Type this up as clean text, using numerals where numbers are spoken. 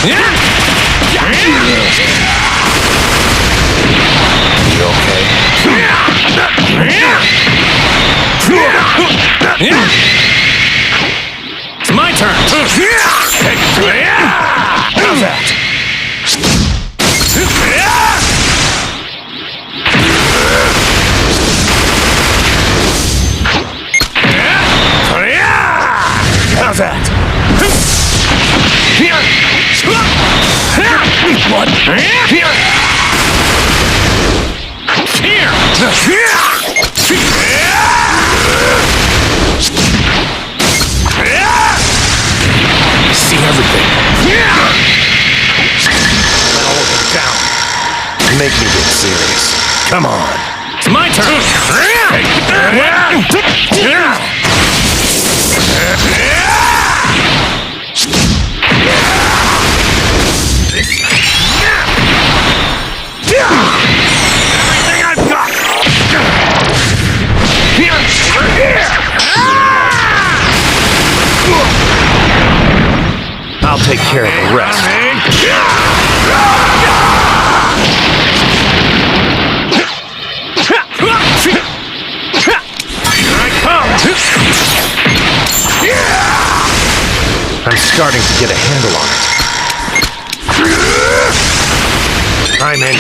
You okay? It's my turn. How's that? How's that? What? Here! See everything. I'll hold him down. Make me get serious. Come on. It's my turn. Everything I've got. I'll take care of the rest. Here I come. I'm starting to get a handle on it. I'm in.